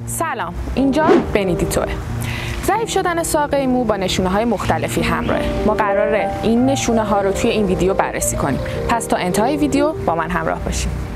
سلام، اینجا بنیدیتوه. ضعیف شدن ساقه مو با نشونه‌های مختلفی همراهه. ما قراره این نشونه‌ها رو توی این ویدیو بررسی کنیم. پس تا انتهای ویدیو با من همراه باشید.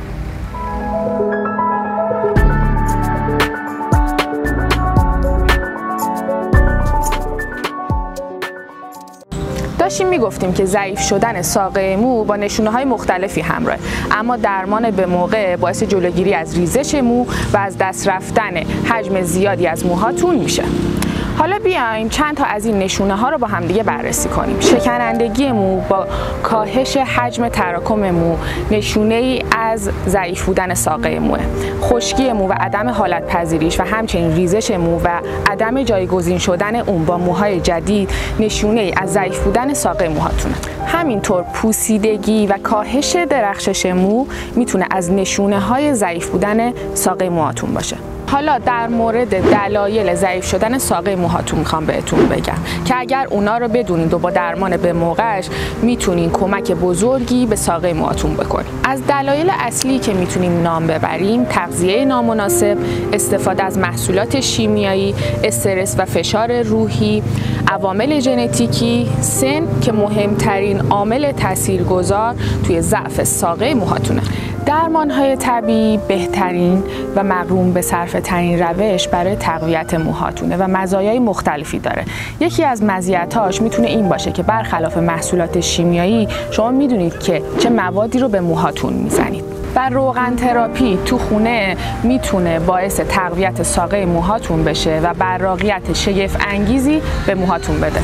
داشتیم میگفتیم که ضعیف شدن ساقه مو با نشونه‌های مختلفی همراهه، اما درمان به موقع باعث جلوگیری از ریزش مو و از دست رفتن حجم زیادی از موهاتون میشه. حالا بیایم چند تا از این نشونه ها رو با هم دیگه بررسی کنیم. شکنندگی مو با کاهش حجم تراکم مو نشونه ای از ضعیف بودن ساقه موه. خشکی مو و عدم حالت پذیریش و همچنین ریزش مو و عدم جایگزین شدن اون با موهای جدید نشونه ای از ضعیف بودن ساقه موهاتونه. همینطور پوسیدگی و کاهش درخشش مو میتونه از نشونه های ضعیف بودن ساقه موهاتون باشه. حالا در مورد دلایل ضعیف شدن ساقه موهاتون میخوام بهتون بگم که اگر اونا رو بدونید و با درمان به موقعش میتونین کمک بزرگی به ساقه موهاتون بکنید. از دلایل اصلی که میتونیم نام ببریم: تغذیه نامناسب، استفاده از محصولات شیمیایی، استرس و فشار روحی، عوامل ژنتیکی، سن که مهمترین عامل تاثیرگذار توی ضعف ساقه موهاتونه. درمان‌های طبیعی بهترین و مقرون به صرفه ترین روش برای تقویت موهاتونه و مزایای مختلفی داره. یکی از مزیتاش میتونه این باشه که برخلاف محصولات شیمیایی شما میدونید که چه موادی رو به موهاتون میزنید. و روغن تراپی تو خونه میتونه باعث تقویت ساقه موهاتون بشه و براقیت شگفت انگیزی به موهاتون بده.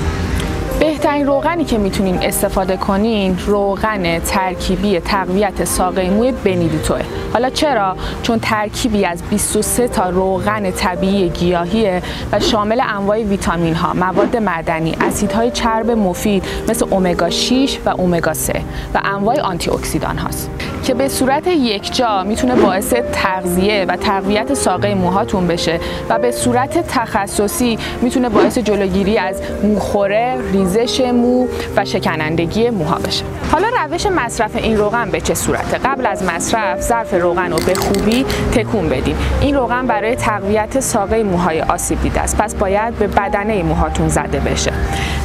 بهترین روغنی که میتونین استفاده کنین روغن ترکیبی تقویت ساقه موی بنیدیتوه. حالا چرا؟ چون ترکیبی از 23 تا روغن طبیعی گیاهیه و شامل انواع ویتامین ها، مواد معدنی، اسیدهای چرب مفید مثل امگا 6 و امگا 3 و انواع آنتی اکسیدان هاست که به صورت یکجا میتونه باعث تغذیه و تقویت ساقه موهاتون بشه و به صورت تخصصی میتونه باعث جلوگیری از موخوره، ریزش مو و شکنندگی موها بشه. حالا روش مصرف این روغن به چه صورته؟ قبل از مصرف ظرف روغن رو به خوبی تکون بدین. این روغن برای تقویت ساقه موهای آسیب دیده است، پس باید به بدنه موهاتون زده بشه.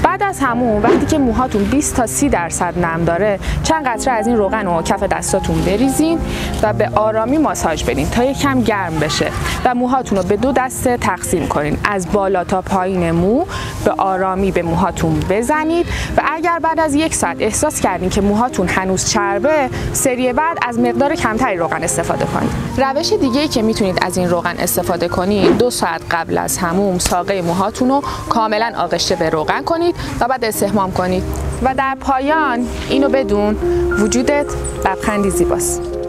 بعد از همون وقتی که موهاتون 20 تا 30% نم داره، چند قطره از این روغن رو کف دستاتون بریزین و به آرامی ماساژ بدین تا یکم گرم بشه و موهاتون رو به 2 دسته تقسیم کنین. از بالا تا پایین مو به آرامی به موهاتون بزنید و اگر بعد از 1 ساعت احساس کردین که موهاتون هنوز چربه، سری بعد از مقدار کمتری روغن استفاده کنید. روش دیگه‌ای که میتونید از این روغن استفاده کنید، 2 ساعت قبل از حموم ساقه موهاتون رو کاملا آغشته به روغن کنید و بعد استحمام کنید. و در پایان اینو بدون: وجودت لبخندی زیباست.